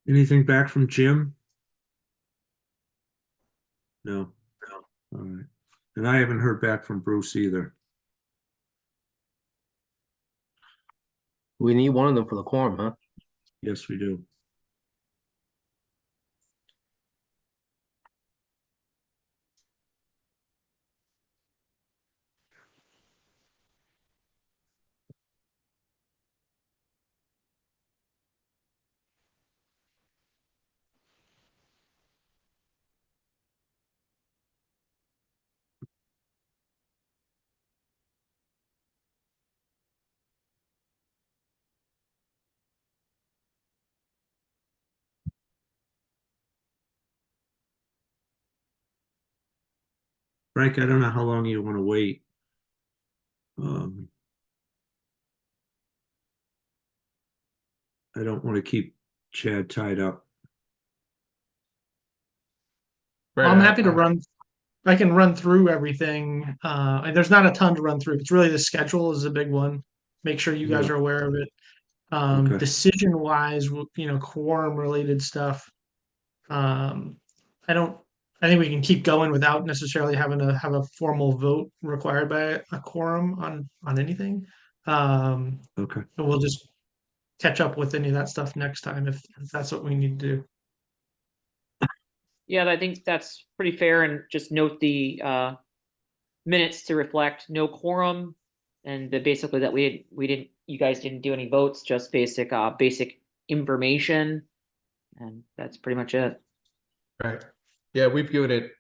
Anything back from Jim? No. All right. And I haven't heard back from Bruce either. We need one of them for the quorum, huh? Yes, we do. Frank, I don't know how long you want to wait. Um, I don't want to keep Chad tied up. Well, I'm happy to Right. run. I can run through everything. And there's not a ton to run through. It's really the schedule is a big one. Make sure you guys Yeah. are aware of it. Okay. Decision wise, quorum related stuff. Um, I don't. I think we can keep going without necessarily having to have a formal vote required by a quorum on anything. Okay. But we'll just catch up with any of that stuff next time if that's what we need to do. Yeah, I think that's pretty fair, and just note the minutes to reflect no quorum, and basically that we didn't, you guys didn't do any votes, just basic information, and that's pretty much it. Right. Yeah, we've given it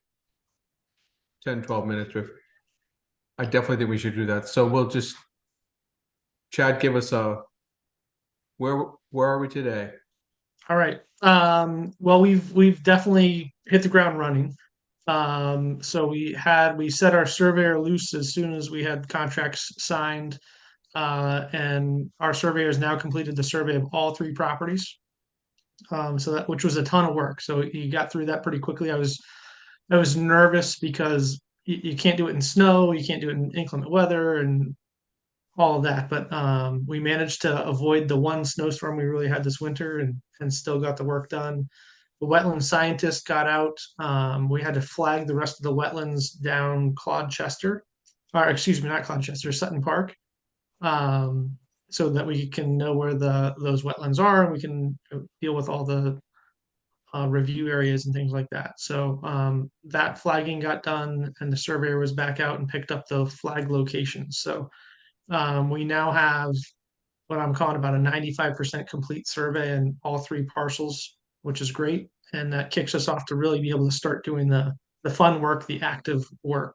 10, 12 minutes. I definitely think we should do that. So we'll just, Chad, give us where are we today? All right. Well, we've definitely hit the ground running. So we set our surveyor loose as soon as we had contracts signed, and our surveyor has now completed the survey of all three properties. So that which was a ton of work. So he got through that pretty quickly. I was nervous because you can't do it in snow, you can't do it in inclement weather, and all of that. But we managed to avoid the one snowstorm we really had this winter and still got the work done. The wetland scientist got out. We had to flag the rest of the wetlands down Claude Chester, or excuse me, not Claude Chester, Sutton Park, um, so that we can know where those wetlands are and we can deal with all the review areas and things like that. So that flagging got done, and the surveyor was back out and picked up the flag locations. So we now have what I'm calling about a 95% complete survey in all three parcels, which is great. And that kicks us off to really be able to start doing the fun work, the active work.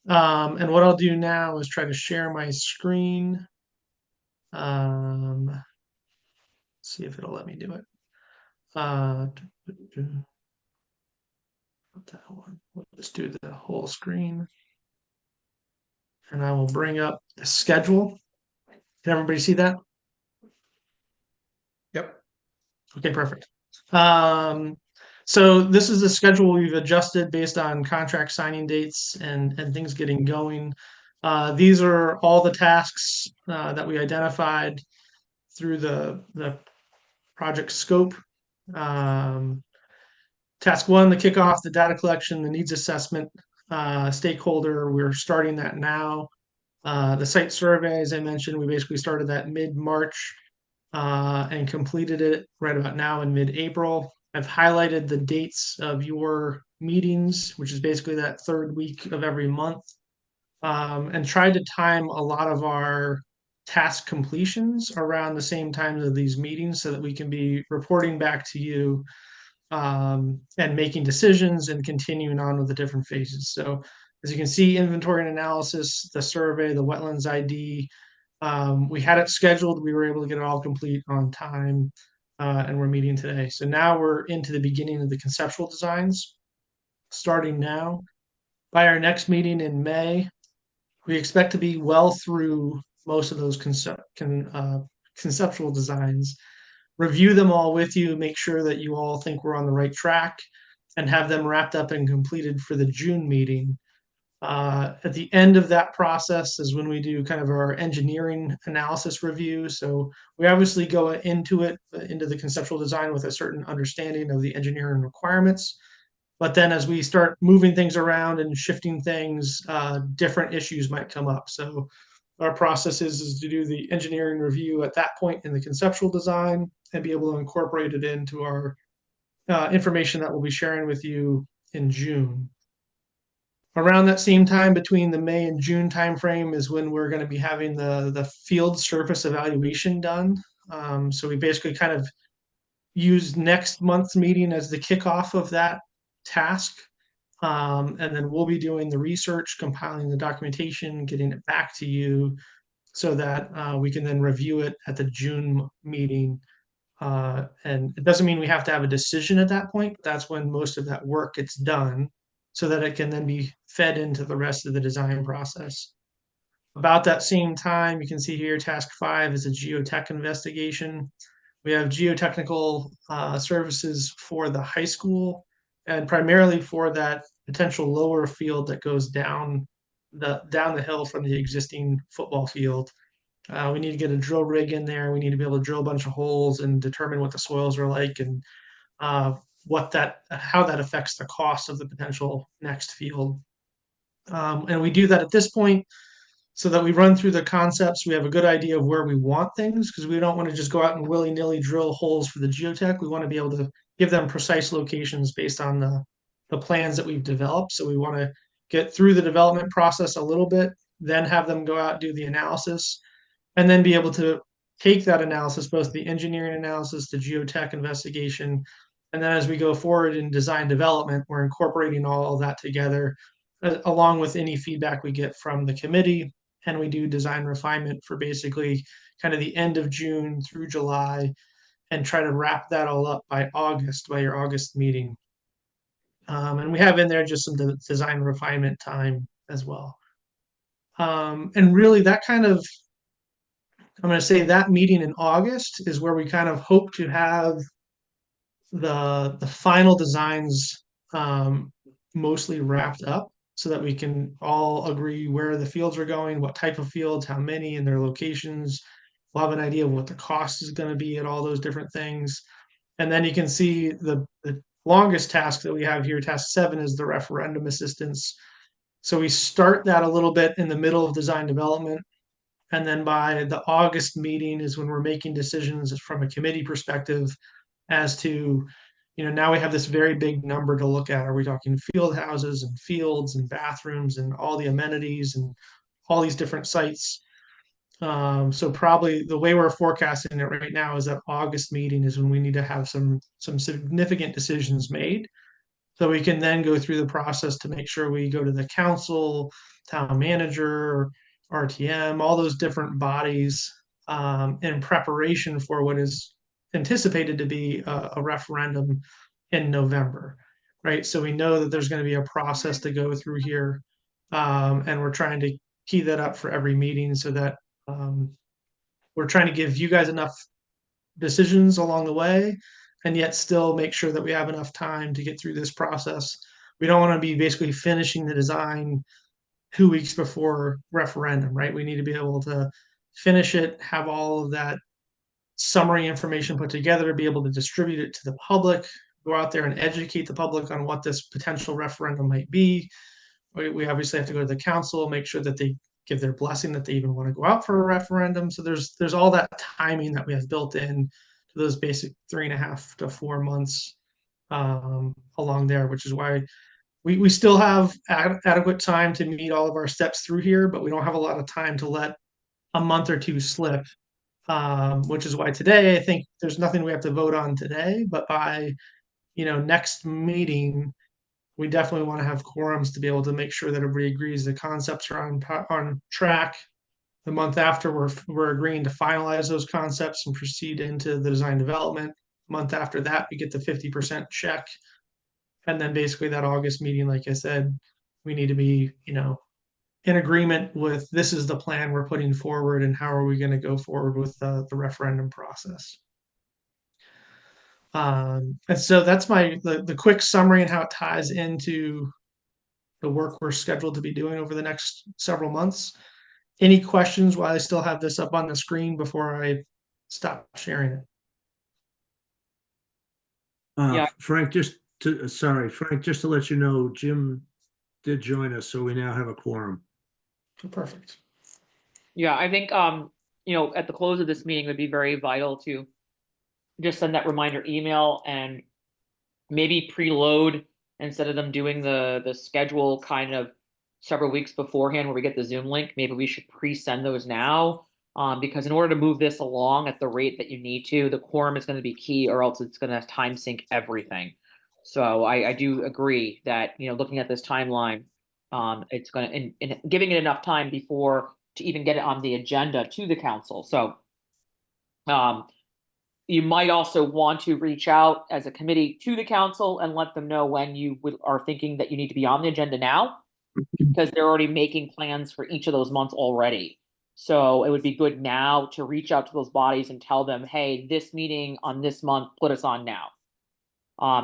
And what I'll do now is try to share my screen. See if it'll let me do it. Uh, not that one. We'll just do the whole screen. And I will bring up the schedule. Can everybody see that? Yep. Okay, perfect. So this is the schedule we've adjusted based on contract signing dates and things getting going. These are all the tasks that we identified through the project scope. Um, Task one, the kickoff, the data collection, the needs assessment, stakeholder. We're starting that now. The site survey, as I mentioned, we basically started that mid-March and completed it right about now in mid-April. I've highlighted the dates of your meetings, which is basically that third week of every month, and tried to time a lot of our task completions around the same times of these meetings so that we can be reporting back to you and making decisions and continuing on with the different phases. So as you can see, inventory and analysis, the survey, the wetlands ID, we had it scheduled. We were able to get it all complete on time, and we're meeting today. So now we're into the beginning of the conceptual designs, starting now. By our next meeting in May, we expect to be well through most of those conceptual designs, review them all with you, make sure that you all think we're on the right track, and have them wrapped up and completed for the June meeting. At the end of that process is when we do kind of our engineering analysis review. So we obviously go into it, into the conceptual design with a certain understanding of the engineering requirements. But then as we start moving things around and shifting things, different issues might come up. So our process is to do the engineering review at that point in the conceptual design and be able to incorporate it into our information that we'll be sharing with you in June. Around that same time, between the May and June timeframe, is when we're going to be having the field surface evaluation done. So we basically kind of use next month's meeting as the kickoff of that task. And then we'll be doing the research, compiling the documentation, getting it back to you so that we can then review it at the June meeting. And it doesn't mean we have to have a decision at that point. But that's when most of that work gets done so that it can then be fed into the rest of the design process. About that same time, you can see here, task 5 is a geotech investigation. We have geotechnical services for the high school and primarily for that potential lower field that goes down the hill from the existing football field. We need to get a drill rig in there. We need to be able to drill a bunch of holes and determine what the soils are like and how that affects the cost of the potential next field. And we do that at this point so that we run through the concepts. We have a good idea of where we want things because we don't want to just go out and willy-nilly drill holes for the geotech. We want to be able to give them precise locations based on the plans that we've developed. So we want to get through the development process a little bit, then have them go out and do the analysis, and then be able to take that analysis, both the engineering analysis, the geotech investigation, and then as we go forward in design development, we're incorporating all of that together, along with any feedback we get from the committee. And we do design refinement for basically kind of the end of June through July and try to wrap that all up by your August meeting. And we have in there just some design refinement time as well. And really that kind of, I'm going to say that meeting in August is where we kind of hope to have the final designs mostly wrapped up so that we can all agree where the fields are going, what type of fields, how many, and their locations. We'll have an idea of what the cost is going to be at all those different things. And then you can see the longest task that we have here, task 7, is the referendum assistance. So we start that a little bit in the middle of design development. And then by the August meeting is when we're making decisions from a committee perspective as to, now we have this very big number to look at. Are we talking field houses and fields and bathrooms and all the amenities and all these different sites? So probably the way we're forecasting it right now is that August meeting is when we need to have some significant decisions made. So we can then go through the process to make sure we go to the council, town manager, RTM, all those different bodies in preparation for what is anticipated to be a referendum in November, right? So we know that there's going to be a process to go through here, and we're trying to key that up for every meeting so that we're trying to give you guys enough decisions along the way and yet still make sure that we have enough time to get through this process. We don't want to be basically finishing the design 2 weeks before referendum, right? We need to be able to finish it, have all of that summary information put together to be able to distribute it to the public, go out there and educate the public on what this potential referendum might be. We obviously have to go to the council, make sure that they give their blessing that they even want to go out for a referendum. So there's all that timing that we have built in to those basic 3.5 to 4 months along there, which is why we still have adequate time to meet all of our steps through here, but we don't have a lot of time to let a month or two slip, which is why today I think there's nothing we have to vote on today, but by next meeting, we definitely want to have quorums to be able to make sure that everybody agrees the concepts are on track. The month after, we're agreeing to finalize those concepts and proceed into the design development. The month after that, we get the 50% check. And then basically that August meeting, like I said, we need to be, in agreement with this is the plan we're putting forward and how are we going to go forward with the referendum process. And so that's the quick summary and how it ties into the work we're scheduled to be doing over the next several months. Any questions while I still have this up on the screen before I stop sharing it? Yeah. Frank, Frank, just to let you know, Jim did join us, so we now have a quorum. Perfect. Yeah, I think, at the close of this meeting, it would be very vital to just send that reminder email and maybe preload instead of them doing the schedule kind of several weeks beforehand where we get the Zoom link. Maybe we should pre-send those now. Because in order to move this along at the rate that you need to, the quorum is going to be key, or else it's going to time sync everything. So I do agree that, looking at this timeline, it's going to, and giving it enough time before to even get it on the agenda to the council. So, you might also want to reach out as a committee to the council and let them know when you are thinking that you need to be on the agenda now, because they're already making plans for each of those months already. So it would be good now to reach out to those bodies and tell them, hey, this meeting on this month, put us on now.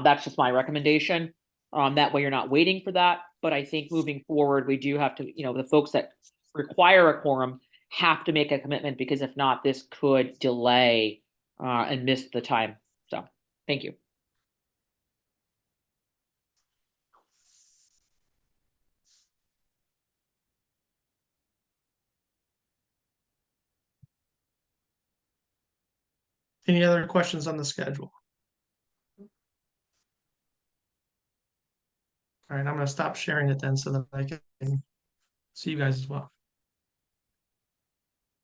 That's just my recommendation. That way you're not waiting for that. But I think moving forward, we do have to, the folks that require a quorum have to make a commitment, because if not, this could delay and miss the time. So thank you. Any other questions on the schedule? All right, I'm going to stop sharing it then so that I can see you guys as well.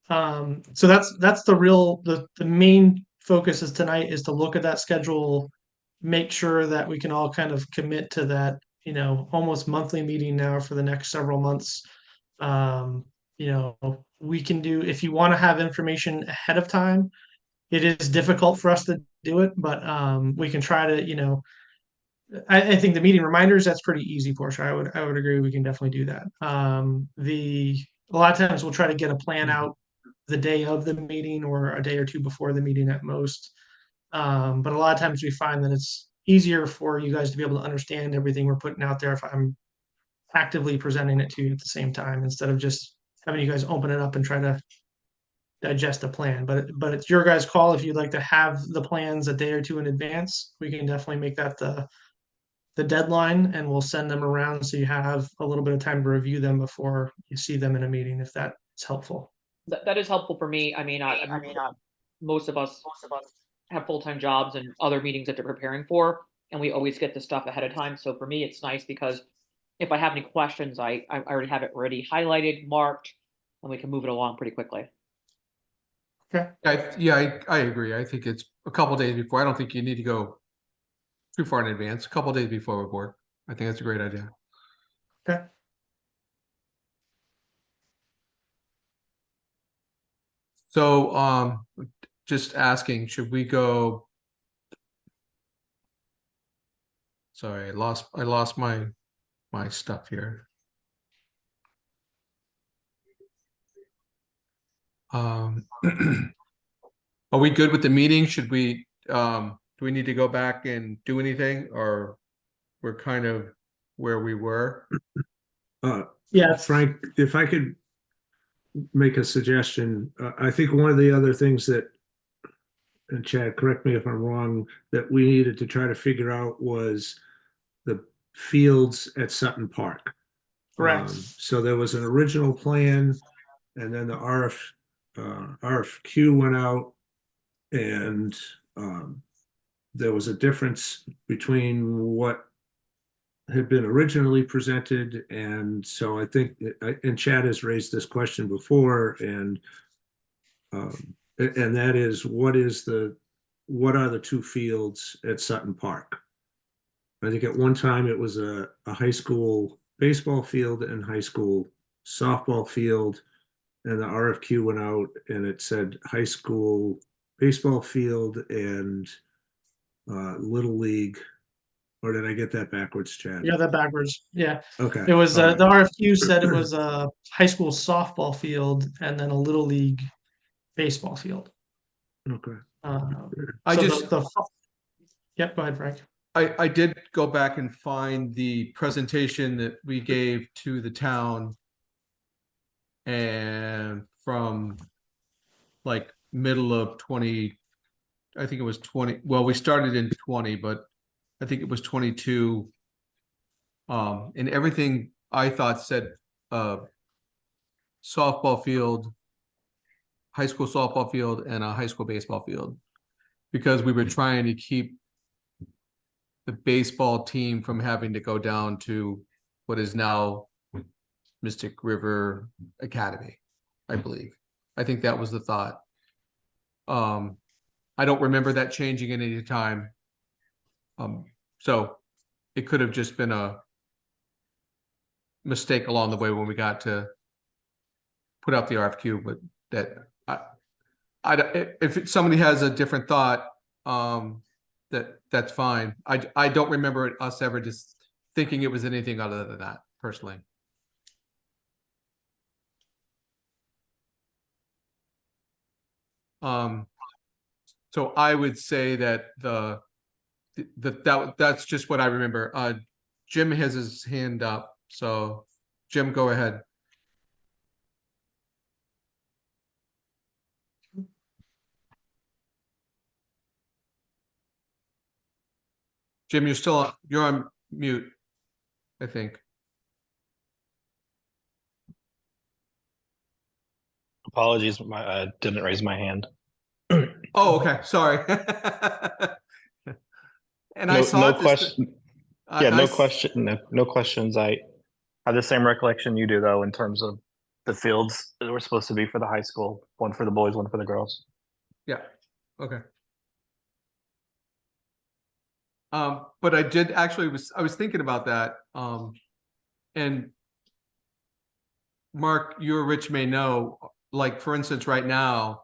So that's the main focus is tonight is to look at that schedule, make sure that we can all kind of commit to that, almost monthly meeting now for the next several months. We can do, if you want to have information ahead of time, it is difficult for us to do it, but we can try to, I think the meeting reminders, that's pretty easy, Portia. I would agree. We can definitely do that. A lot of times we'll try to get a plan out the day of the meeting or a day or two before the meeting at most. But a lot of times we find that it's easier for you guys to be able to understand everything we're putting out there if I'm actively presenting it to you at the same time, instead of just having you guys open it up and try to digest a plan. But it's your guys' call. If you'd like to have the plans a day or two in advance, we can definitely make that the deadline, and we'll send them around so you have a little bit of time to review them before you see them in a meeting, if that is helpful. That is helpful for me. I mean, most of us have full-time jobs and other meetings that they're preparing for, and we always get the stuff ahead of time. So for me, it's nice because if I have any questions, I already have it already highlighted, marked, and we can move it along pretty quickly. Okay. I agree. I think it's a couple days before. I don't think you need to go too far in advance. A couple days before would work. I think that's a great idea. Okay. So, just asking, should we go? Sorry, I lost my stuff here. Are we good with the meeting? Should we, do we need to go back and do anything, or we're kind of where we were? Yeah. Frank, if I could make a suggestion, I think one of the other things that, and Chad, correct me if I'm wrong, that we needed to try to figure out was the fields at Sutton Park. Correct. So there was an original plan, and then the RFQ went out, and there was a difference between what had been originally presented. And so I think, and Chad has raised this question before, and that is, what are the two fields at Sutton Park? I think at one time it was a high school baseball field and high school softball field, and the RFQ went out and it said high school baseball field and little league. Or did I get that backwards, Chad? You got that backwards. Yeah. Okay. It was All right. the RFQ said it was a high school softball field and then a little league baseball field. Okay. Uh, I so just- yep. Go ahead, Frank. I did go back and find the presentation that we gave to the town. And from like middle of 20, I think it was 20, well, we started in 20, but I think it was 22. And everything I thought said, softball field, high school softball field, and a high school baseball field. Because we were trying to keep the baseball team from having to go down to what is now Mystic River Academy, I believe. I think that was the thought. I don't remember that changing at any time. So it could have just been a mistake along the way when we got to put out the RFQ, but that if somebody has a different thought, that's fine. I don't remember us ever just thinking it was anything other than that, personally. So I would say that that's just what I remember. Jim has his hand up, so Jim, go ahead. Jim, you're on mute, I think. Apologies, I didn't raise my hand. Oh, okay, sorry. And I No, saw no it question. I- Yeah, I no s- question. No questions. I have the same recollection you do, though, in terms of the fields that were supposed to be for the high school, one for the boys, one for the girls. Yeah, okay. But I did actually I was thinking about that. And Mark, you or Rich may know, like for instance, right now,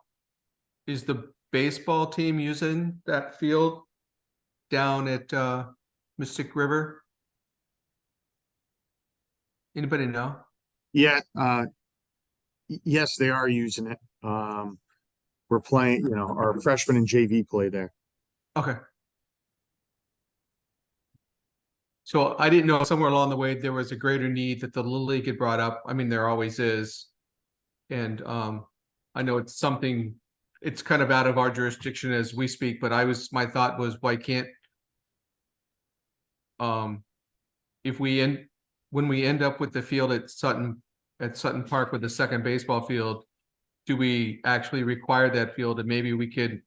is the baseball team using that field down at Mystic River? Anybody know? Yeah, yes, they are using it. We're playing, our freshmen and JV play there. Okay. So I didn't know somewhere along the way there was a greater need that the Little League had brought up. I mean, there always is. And I know it's something, it's kind of out of our jurisdiction as we speak, but my thought was, why can't if when we end up with the field at Sutton Park with the second baseball field, do we actually require that field? And maybe we can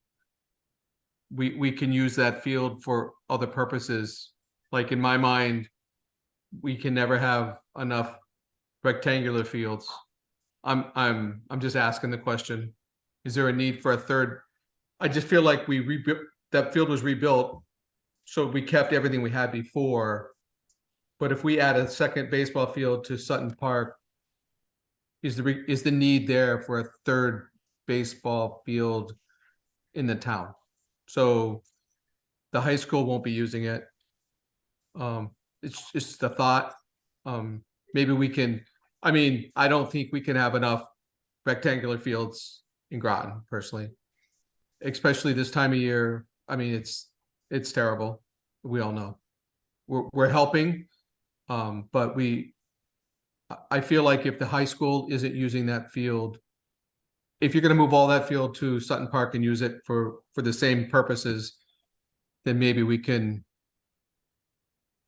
use that field for other purposes. Like in my mind, we can never have enough rectangular fields. I'm just asking the question. Is there a need for a third? I just feel like that field was rebuilt, so we kept everything we had before. But if we add a second baseball field to Sutton Park, is the need there for a third baseball field in the town? So the high school won't be using it. It's just the thought. Maybe we can. I mean, I don't think we can have enough rectangular fields in Groton, personally, especially this time of year. I mean, it's terrible. We all know. We're helping, but I feel like if the high school isn't using that field, if you're going to move all that field to Sutton Park and use it for the same purposes, then maybe we can,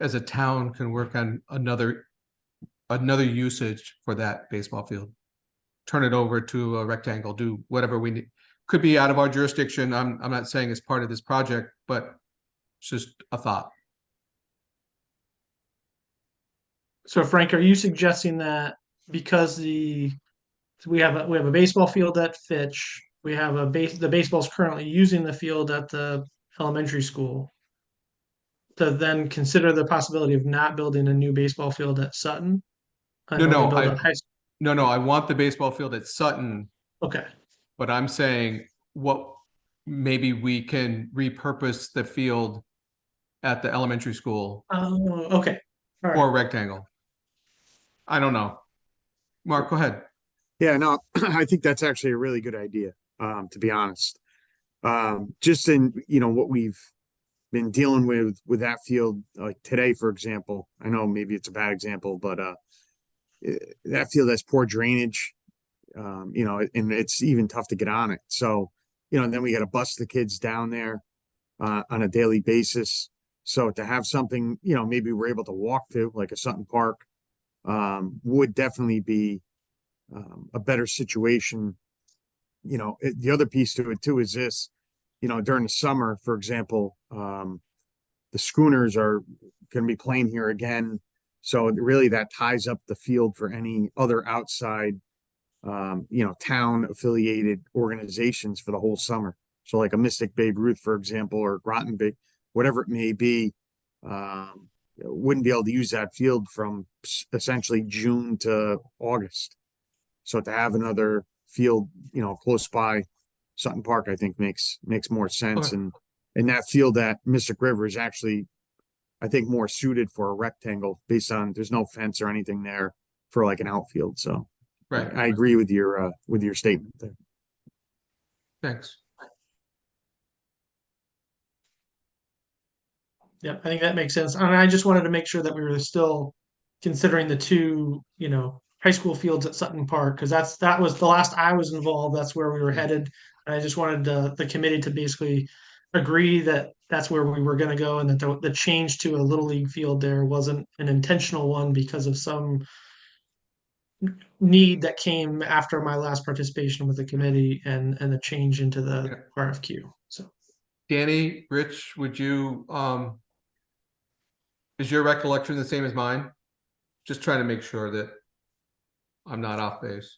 as a town, can work on another usage for that baseball field. Turn it over to a rectangle, do whatever we need. Could be out of our jurisdiction. I'm not saying it's part of this project, but it's just a thought. So Frank, are you suggesting that because we have a baseball field at Fitch, we have the baseball's currently using the field at the elementary school, to then consider the possibility of not building a new baseball field at Sutton? And only No, build a high school? no, I want the baseball field at Sutton, Okay, but I'm saying maybe we can repurpose the field at the elementary school oh, okay, all or a right. rectangle. I don't know. Mark, go ahead. Yeah, no, I think that's actually a really good idea, to be honest. Just in, what we've been dealing with that field like today, for example. I know maybe it's a bad example, but that field has poor drainage. You know, and it's even tough to get on it. So, you know, then we got to bus the kids down there on a daily basis. So to have something, you know, maybe we're able to walk to, like a Sutton Park, would definitely be a better situation. You know, the other piece to it too is this, you know, during the summer, for example, the schooners are going to be playing here again. So really that ties up the field for any other outside, you know, town affiliated organizations for the whole summer. So like a Mystic Babe Ruth, for example, or Groton Bay, whatever it may be, wouldn't be able to use that field from essentially June to August. So to have another field, you know, close by Sutton Park, I think makes more sense. Okay. And that field at Mystic River is actually, I think, more suited for a rectangle based on there's no fence or anything there for like an outfield. So Right. I agree with your statement there. Thanks. Yeah, I think that makes sense. And I just wanted to make sure that we were still considering the two, you know, high school fields at Sutton Park, because that was the last I was involved. That's where we were headed. And I just wanted the committee to basically agree that that's where we were going to go, and that the change to a little league field there wasn't an intentional one because of some need that came after my last participation with the committee and the change into the Yeah. RFQ. So Danny, Rich, would you, is your recollection the same as mine? Just trying to make sure that I'm not off base.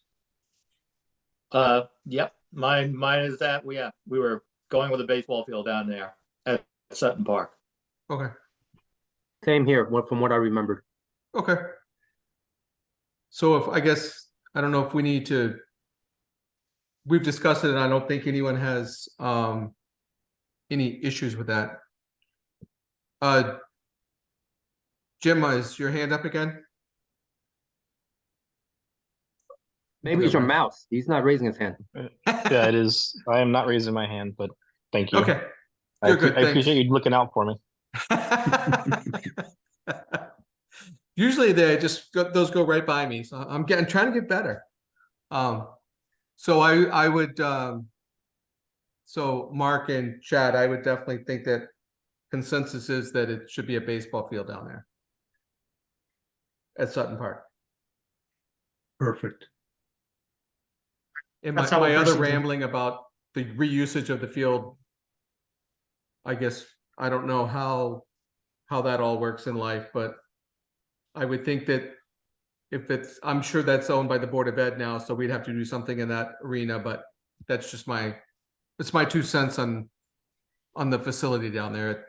Yep, mine is that we were going with a baseball field down there at Sutton Park. Okay, Same here, from what I remembered. okay. So if, I guess, I don't know if we need to, we've discussed it and I don't think anyone has, any issues with that. Jim, is your hand up again? Maybe it's your mouse. He's not raising his hand. Yeah, it is. I am not raising my hand, but thank you. Okay, I, you're good, I appreciate thanks. you looking out for me. Usually they just those go right by me, so I'm trying to get better. So I would so Mark and Chad, I would definitely think that consensus is that it should be a baseball field down there at Sutton Park. Perfect. And That's how my we'll other proceed. rambling about the reusage of the field, I guess I don't know how that all works in life, but I would think that if it's, I'm sure that's owned by the Board of Ed now, so we'd have to do something in that arena, but that's just it's my 2 cents on the facility down there.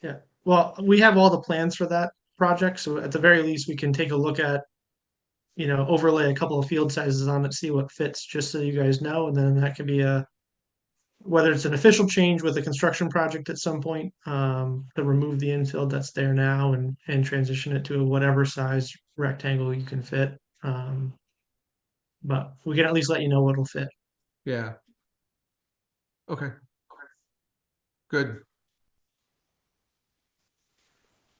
yeah, well, we have all the plans for that project, so at the very least, we can take a look at, you know, overlay a couple of field sizes on it, see what fits, just so you guys know, and then that could be whether it's an official change with a construction project at some point, to remove the infield that's there now and transition it to whatever size rectangle you can fit. But we can at least let you know what'll fit. Yeah. Okay. Good.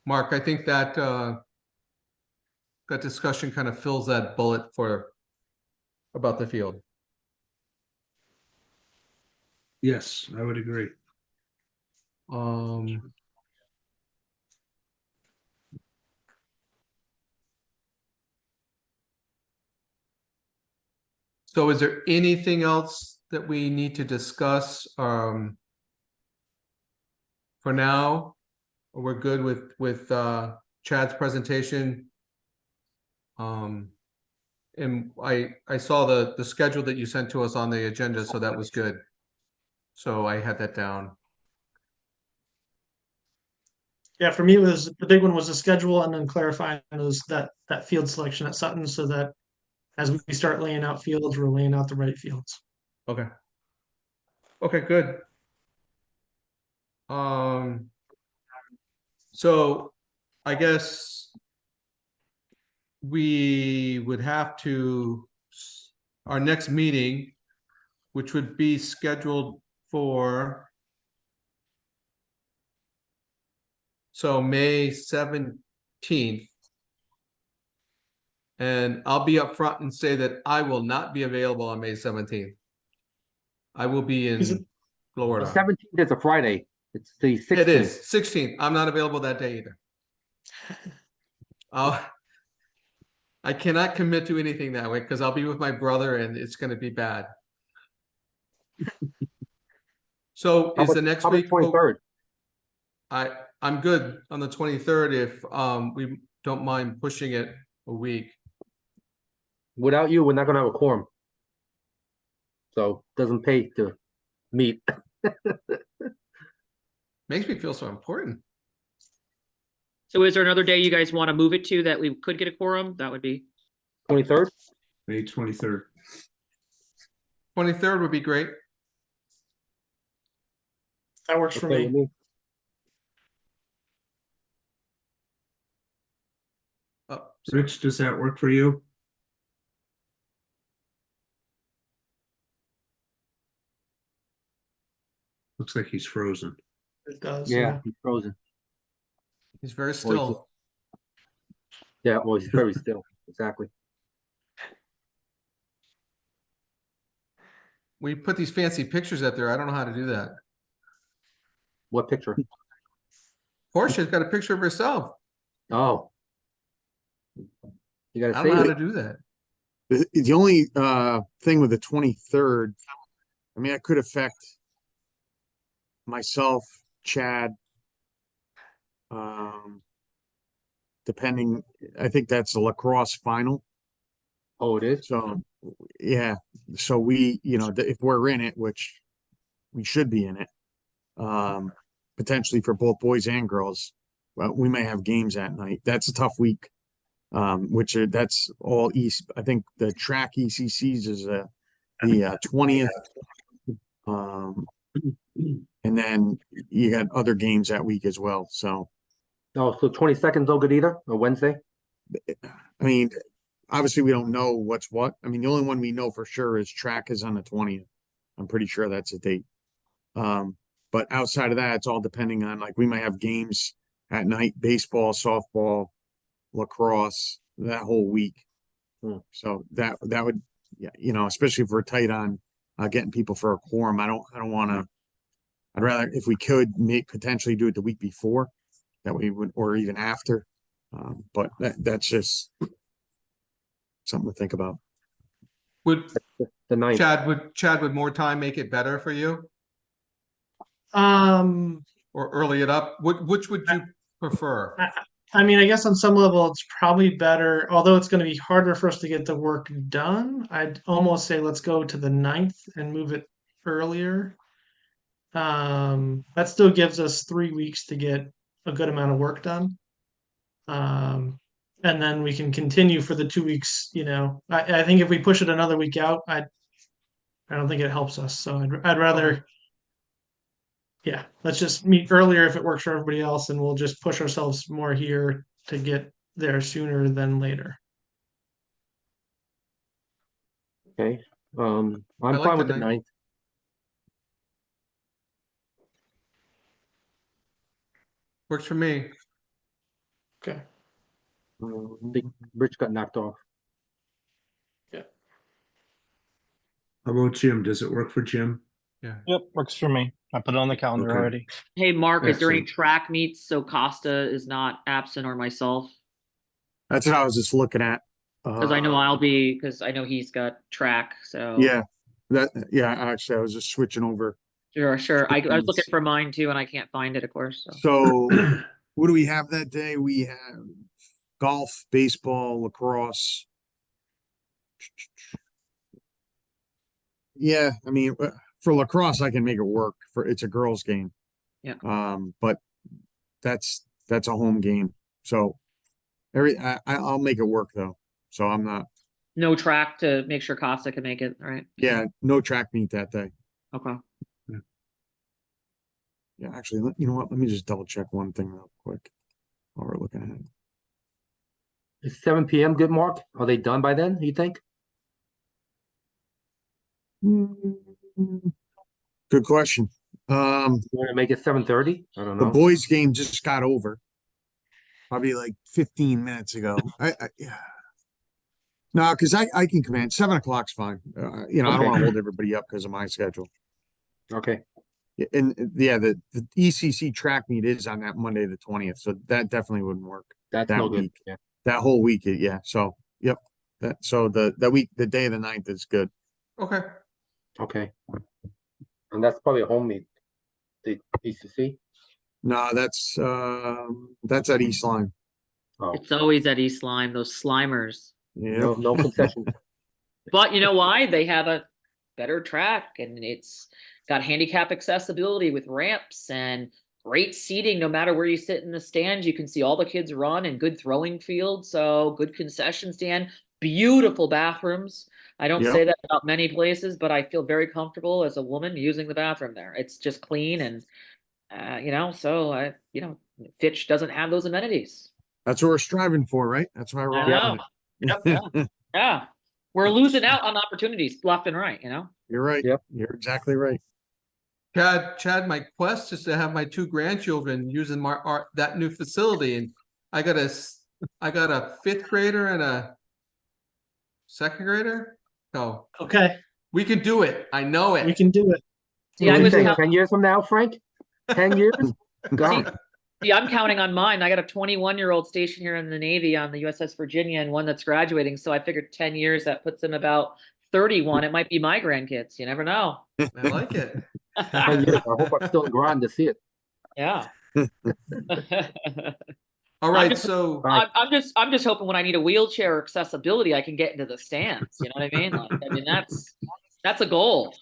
Mark, I think that that discussion kind of fills that bullet about the field. Yes, I would agree. So is there anything else that we need to discuss for now? We're good with Chad's presentation. And I saw the schedule that you sent to us on the agenda, so that was good. So I had that down. Yeah, for me, it was the big one was the schedule, and then clarifying that field selection at Sutton, so that as we start laying out fields, we're laying out the right fields. Okay. Okay, good. So I guess we would have to, our next meeting, which would be scheduled for So May 17th. And I'll be upfront and say that I will not be available on May 17th. I will be Is it- in Florida. 17th is a Friday. It's the 16th. It is 16th. I'm not available that day either. I cannot commit to anything that way because I'll be with my brother and it's going to be bad. So How is about- the next how about week? 23rd? I'm good on the 23rd if we don't mind pushing it a week. Without you, we're not gonna have a quorum. So doesn't pay to meet. Makes me feel so important. So is there another day you guys want to move it to that we could get a quorum? That would be, 23rd? May 23rd. 23rd would be great. That works for Okay with me. me. Oh, Rich, does that work for you? Looks like he's frozen. It does. Yeah, he's frozen. he's very Or he's still. just- Yeah, well, he's very still. Exactly. We put these fancy pictures up there. I don't know how to do that. What picture? Portia's got a picture of herself. Oh. You I gotta don't know how save to it. do that. The only thing with the 23rd, I mean, that could affect myself, Chad. Depending, I think that's the lacrosse final. Oh, it is? So, yeah, so we, if we're in it, which we should be in it, potentially for both boys and girls, well, we may have games that night. That's a tough week. That's all East. I think the track ECCs is the 20th. And then you got other games that week as well. So, Oh, so 22nd's no good either, or Wednesday? I mean, obviously we don't know what's what. I mean, the only one we know for sure is track is on the 20th. I'm pretty sure that's a date. But outside of that, it's all depending on, like, we might have games at night, baseball, softball, lacrosse, that whole week. So that would, yeah, especially if we're tight on getting people for a quorum. I don't want to. I'd rather, if we could, potentially do it the week before, that we would, or even after. But that's just something to think about. Would The 9th. Chad, would more time make it better for you Um, or early it up? Which would you prefer? I mean, I guess on some level it's probably better, although it's going to be harder for us to get the work done. I'd almost say let's go to the 9th and move it earlier. That still gives us 3 weeks to get a good amount of work done. And then we can continue for the 2 weeks, I think if we push it another week out, I don't think it helps us. So I'd rather, yeah, let's just meet earlier if it works for everybody else, and we'll just push ourselves more here to get there sooner than later. Okay. I'm like fine the with the 9th. Works for me. Okay. I think Rich got knocked off. How about Jim? Does it work for Jim? Yeah. Yep, works for me. I put it on the calendar Okay. already. hey, Mark, is there any Excellent. track meets so Costa is not absent or myself? That's what I was just looking at. Because I know I'll be, because I know he's got track, so. Yeah, actually, I was just switching over. Sure. I was looking Depends. for mine too, and I can't find it, of course, so. So, what do we have that day? We have golf, baseball, lacrosse. Yeah, I mean, for lacrosse, I can make it work. It's a girls' game. Yeah. But that's a home game. So I'll make it work though. So I'm not. No track to make sure Costa can make it, right? Yeah, no track meet that day. Okay. Yeah, actually, you know what? Let me just double check one thing real quick while we're looking at it. Is 7 p.m. good, Mark? Are they done by then, you think? Good question. You want to make it 7:30? I don't The know. boys game just got over. probably like 15 minutes ago. Yeah. No, because I can come in. 7 o'clock's fine. You know, I don't Okay. want to hold everybody up because of my schedule. Okay. And yeah, the ECC track meet is on that Monday, the 20th. So that definitely wouldn't work. That's That no good. week. Yeah. That whole week. Yeah. So, yep. So the week, the day of the 9th is good. Okay. Okay. And that's probably a home meet. The ECC. No, that's at East Line. Oh, It's always at East Lyme, those Slimers. Yeah. no concessions. But you know why? They have a better track and it's got handicap accessibility with ramps and great seating. No matter where you sit in the stands, you can see all the kids run and good throwing field. So good concession stand, beautiful bathrooms. I don't Yep. say that about many places, but I feel very comfortable as a woman using the bathroom there. It's just clean and, Fitch doesn't have those amenities. That's what we're striving for, right? That's why we're I all know. on Yep, it. yeah. Yeah. We're losing out on opportunities left and right, you know? You're right. Yep. You're exactly right. Chad, my quest is to have my two grandchildren using that new facility, and I got a fifth grader and a second grader. So Okay, we can do it. I know we it. can do it. See, I What do you was think? count- 10 years from now, Frank? 10 years? God. See, I'm counting on mine. I got a 21-year-old stationed here in the Navy on the USS Virginia and one that's graduating. So I figured 10 years, that puts him about 31. It might be my grandkids. You never know. I like it. 10 years. I hope I'm still in Groton to see it. Yeah. All right, just- so I'm just hoping when I need a wheelchair accessibility, I can get into the stands. You know what I mean? Like, I mean, that's a goal.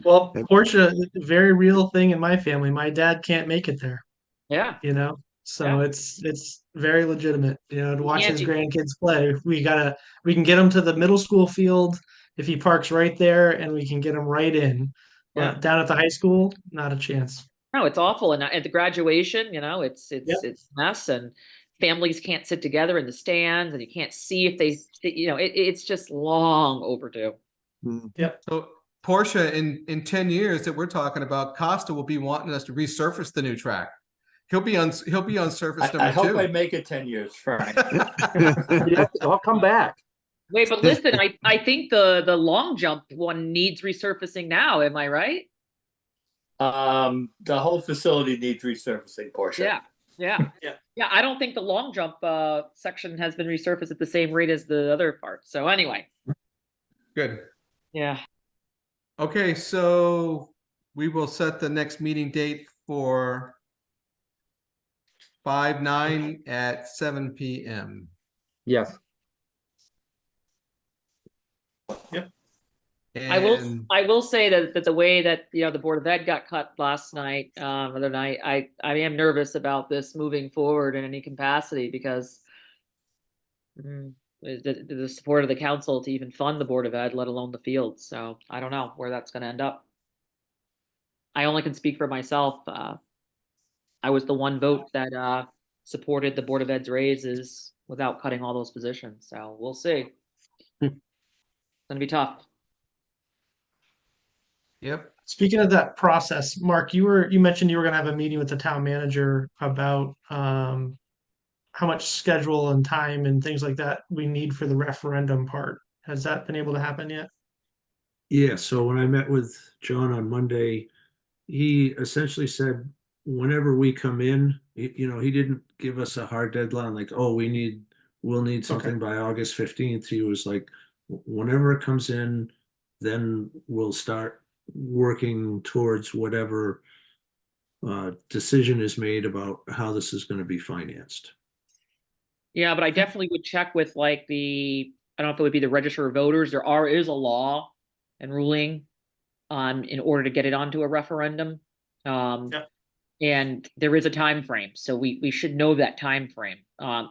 Well, Porsche, very real thing in my family. My dad can't make it there, Yeah. you know, so Yeah. it's very legitimate, you know, to watch can't his be- grandkids play. We can get him to the middle school field if he parks right there, and we can get him right in. Yeah. But down at the high school, not a chance. No, it's awful. And at the graduation, it's Yep. a mess and families can't sit together in the stands and you can't see if it's just long overdue. so Portia, in 10 years that we're talking about, Costa will be wanting us to resurface the new track. He'll be on surface I number hope 2. I make it 10 years, Frank. Yeah, I'll come back. Wait, but listen, I think the long jump one needs resurfacing now. Am I right? The whole facility needs resurfacing portion. Yeah. Yeah. I don't think the long jump section has been resurfaced at the same rate as the other part. So anyway, Good. yeah. Okay, so we will set the next meeting date for 5/9 at 7 p.m. Yes. And I will say that the way that the Board of Ed got cut last night, other night, I am nervous about this moving forward in any capacity because the support of the council to even fund the Board of Ed, let alone the field. So I don't know where that's going to end up. I only can speak for myself. I was the one vote that supported the Board of Ed's raises without cutting all those positions. So we'll see. It's gonna be tough. yep. Speaking of that process, Mark, you mentioned you were going to have a meeting with the town manager about how much schedule and time and things like that we need for the referendum part. Has that been able to happen yet? Yeah, so when I met with John on Monday, he essentially said, whenever we come in, he didn't give us a hard deadline, like, oh, we'll need something by August 15th. He was like, whenever it comes in, then we'll start working towards whatever decision is made about how this is going to be financed. Yeah, but I definitely would check with I don't know if it would be the register of voters. There is a law and ruling in order to get it onto a referendum. And there is a time frame. So we should know that time frame.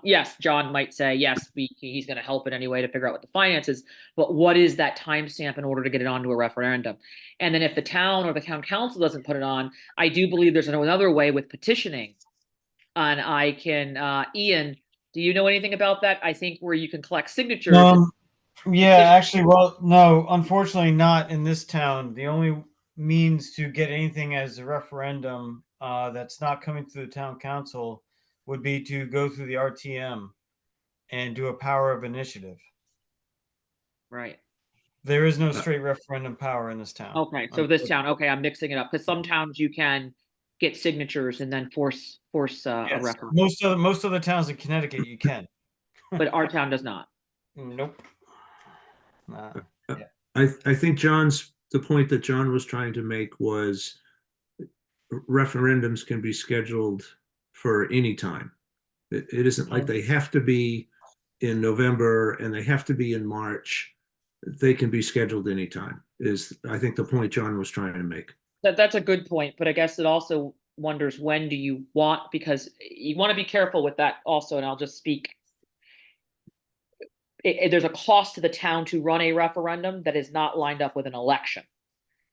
Yes, John might say, yes, he's going to help in any way to figure out what the finances, but what is that timestamp in order to get it onto a referendum? And then if the town or the town council doesn't put it on, I do believe there's another way with petitioning. And I can, Ian, do you know anything about that? I think where you can collect signatures. Yeah, actually, well, no, unfortunately not in this town. The only means to get anything as a referendum that's not coming through the town council would be to go through the RTM and do a power of initiative. Right. There is no straight referendum power in this town. Okay, so this town, okay, I'm mixing it up, because some towns you can get signatures and then force a Yes, referendum, most of the towns in Connecticut you can. but our town does not. Nope. I think the point that John was trying to make was referendums can be scheduled for any time. It isn't like they have to be in November and they have to be in March. They can be scheduled anytime, is I think the point John was trying to make. That's a good point, but I guess it also wonders when do you want, because you want to be careful with that also, and I'll just speak. There's a cost to the town to run a referendum that is not lined up with an election.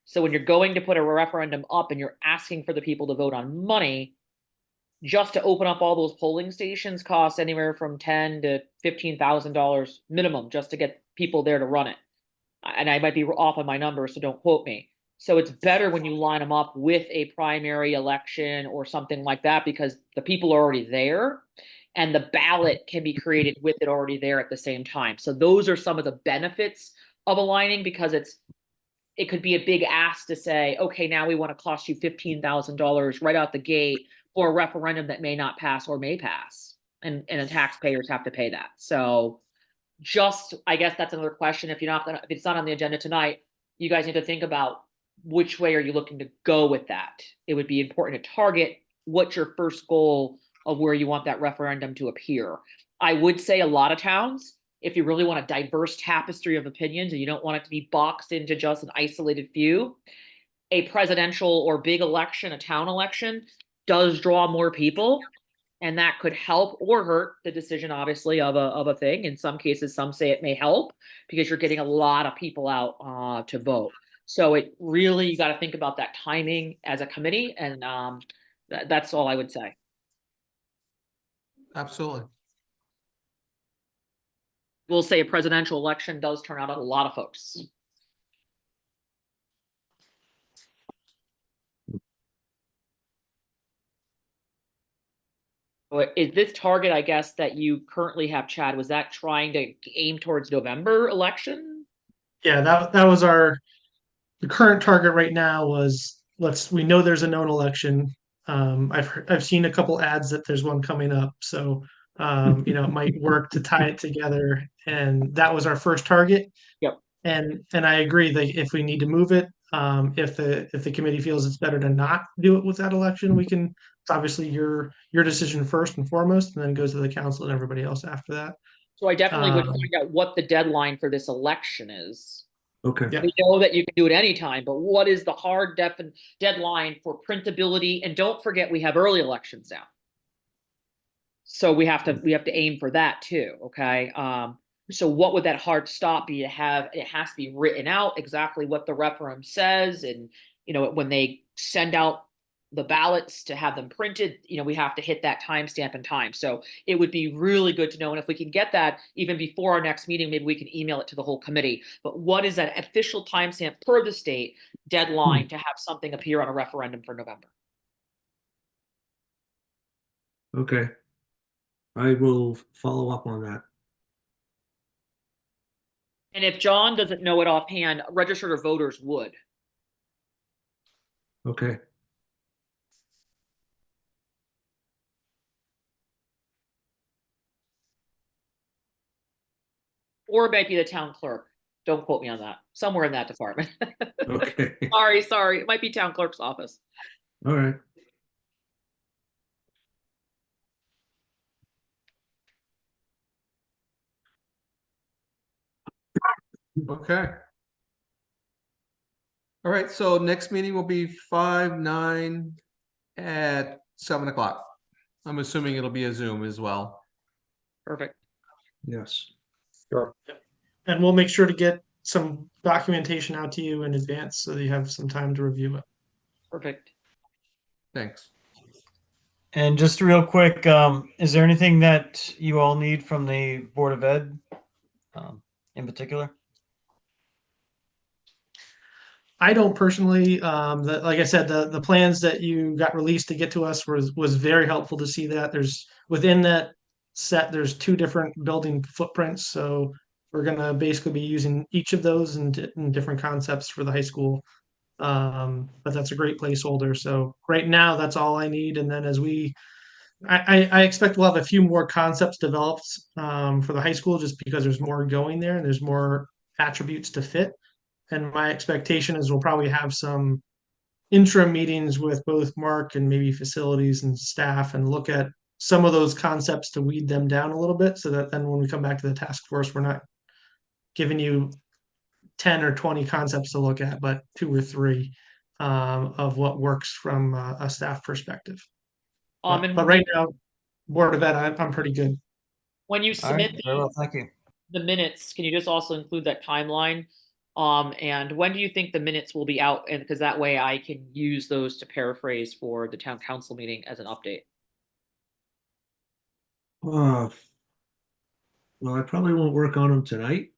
So when you're going to put a referendum up and you're asking for the people to vote on money, just to open up all those polling stations costs anywhere from $10,000 to $15,000 minimum just to get people there to run it. And I might be off on my numbers, so don't quote me. So it's better when you line them up with a primary election or something like that, because the people are already there and the ballot can be created with it already there at the same time. So those are some of the benefits of aligning, because it could be a big ask to say, okay, now we want to cost you $15,000 right out the gate for a referendum that may not pass or may pass. And the taxpayers have to pay that. So I guess that's another question. If it's not on the agenda tonight, you guys need to think about which way are you looking to go with that. It would be important to target what's your first goal of where you want that referendum to appear. I would say a lot of towns, if you really want a diverse tapestry of opinions and you don't want it to be boxed into just an isolated few, a presidential or big election, a town election, does draw more people. And that could help or hurt the decision, obviously, of a thing. In some cases, some say it may help because you're getting a lot of people out to vote. So it really, you got to think about that timing as a committee, and that's all I would say. Absolutely. We'll say a presidential election does turn out a lot of folks. Is this target, I guess, that you currently have, Chad, was that trying to aim towards November election? Yeah, that was the current target right now was we know there's a known election. I've seen a couple ads that there's one coming up, so it might work to tie it together. And that was our first target. Yep. And I agree that if we need to move it, if the committee feels it's better to not do it with that election, we can. It's obviously your decision first and foremost, and then goes to the council and everybody else after that. So I definitely would find out what the deadline for this election is. Okay. Yeah. We know that you can do it anytime, but what is the hard deadline for printability? And don't forget, we have early elections now. So we have to aim for that too. Okay. So what would that hard stop be to have? It has to be written out exactly what the referendum says. And, when they send out the ballots to have them printed, we have to hit that timestamp in time. So it would be really good to know. And if we can get that even before our next meeting, maybe we can email it to the whole committee. But what is that official timestamp per the state deadline to have something appear on a referendum for November? Okay. I will follow up on that. And if John doesn't know it offhand, registered voters would. Okay. Or it might be the town clerk. Don't quote me on that. Somewhere in that department. Okay. Sorry. It might be town clerk's office. All right. Okay. All right, so next meeting will be 5/9 at 7 o'clock. I'm assuming it'll be a Zoom as well. Perfect. Yes. Sure. And we'll make sure to get some documentation out to you in advance so that you have some time to review it. Perfect. Thanks. And just real quick, is there anything that you all need from the Board of Ed in particular? I don't personally, like I said, the plans that you got released to get to us was very helpful to see that. There's within that set, there's two different building footprints. So we're gonna basically be using each of those in different concepts for the high school. But that's a great placeholder. So right now, that's all I need. And then I expect we'll have a few more concepts developed for the high school just because there's more going there and there's more attributes to fit. And my expectation is we'll probably have some interim meetings with both Mark and maybe facilities and staff and look at some of those concepts to weed them down a little bit so that then when we come back to the task force, we're not giving you 10 or 20 concepts to look at, but 2 or 3 of what works from a staff perspective. And But right now, Board of Ed, I'm pretty good. when you All right, submit very well, thank you. the minutes, can you just also include that timeline? And when do you think the minutes will be out? And because that way I can use those to paraphrase for the town council meeting as an update. Well, I probably won't work on them tonight.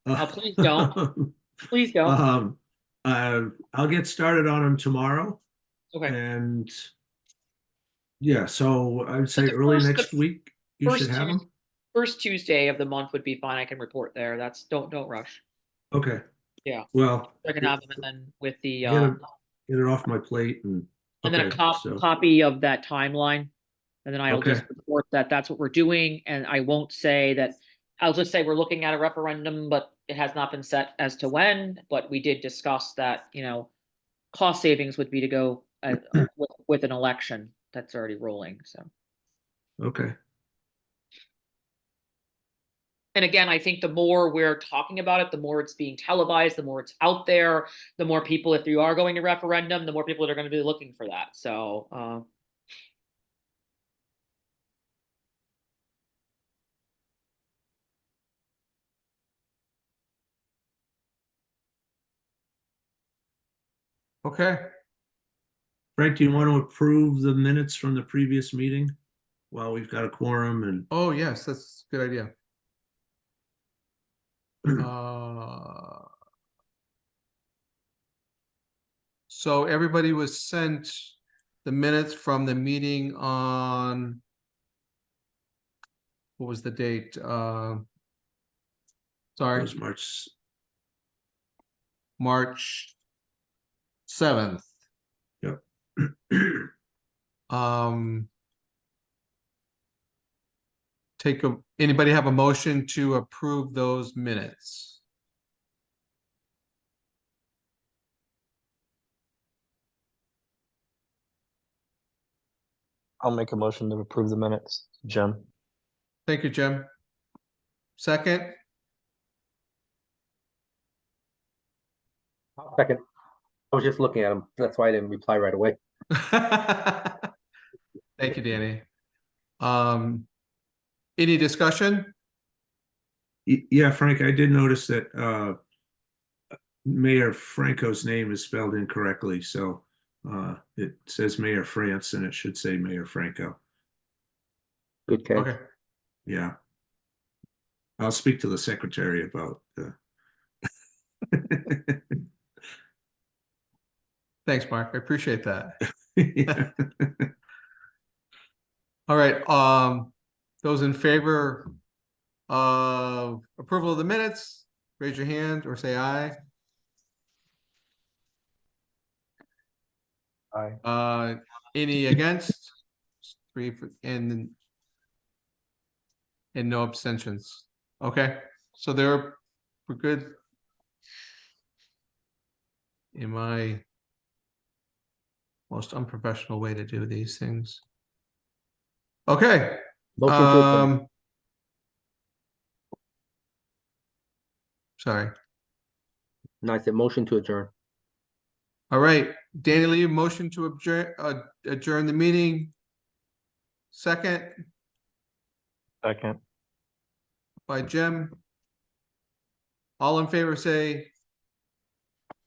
Oh, please don't. Please don't. I'll get started on them tomorrow, Okay. and yeah, so I would say the early first- next the week you first should have them. First Tuesday of the month would be fine. I can report there. That's don't rush. Okay. Yeah. Well, I can have them, and then with the get it off my plate, and and then a okay, so copy of that timeline, and then I'll Okay. just report that that's what we're doing, and I won't say that. I'll just say we're looking at a referendum, but it has not been set as to when. But we did discuss that, cost savings would be to go with an election that's already rolling. So, okay. and again, I think the more we're talking about it, the more it's being televised, the more it's out there, the more people, if you are going to referendum, the more people that are going to be looking for that. So, Okay. Frank, do you want to approve the minutes from the previous meeting while we've got a quorum and Oh, yes, that's a good idea. So everybody was sent the minutes from the meeting on, what was the date? it Sorry, was March? March 7th. Yep. Anybody have a motion to approve those minutes? I'll make a motion to approve the minutes, Jim. Thank you, Jim. Second, Second. I was just looking at them. That's why I didn't reply right away. thank you, Danny. Any discussion? Yeah, Frank, I did notice that Mayor Franco's name is spelled incorrectly, so it says Mayor France and it should say Mayor Franco. Good catch. Okay. Yeah. I'll speak to the secretary about Thanks, Mark. I appreciate that. Yeah. All right, those in favor of approval of the minutes, raise your hand or say aye. Aye. Any against? 3 and no abstentions. Okay, so we're good. In my most unprofessional way to do these things. Okay. Motion to adjourn. Sorry. No, I said motion to adjourn. All right, Danny Lee, motion to adjourn the meeting. Second Second. by Jim. All in favor, say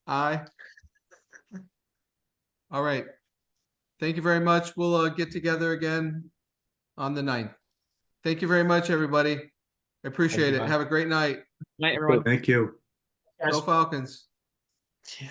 aye. All right. Thank you very much. We'll get together again on the 9th. Thank you very much, everybody. I appreciate it. bye. Have a great night. Night, everyone. Thank you. Go Falcons. Yeah.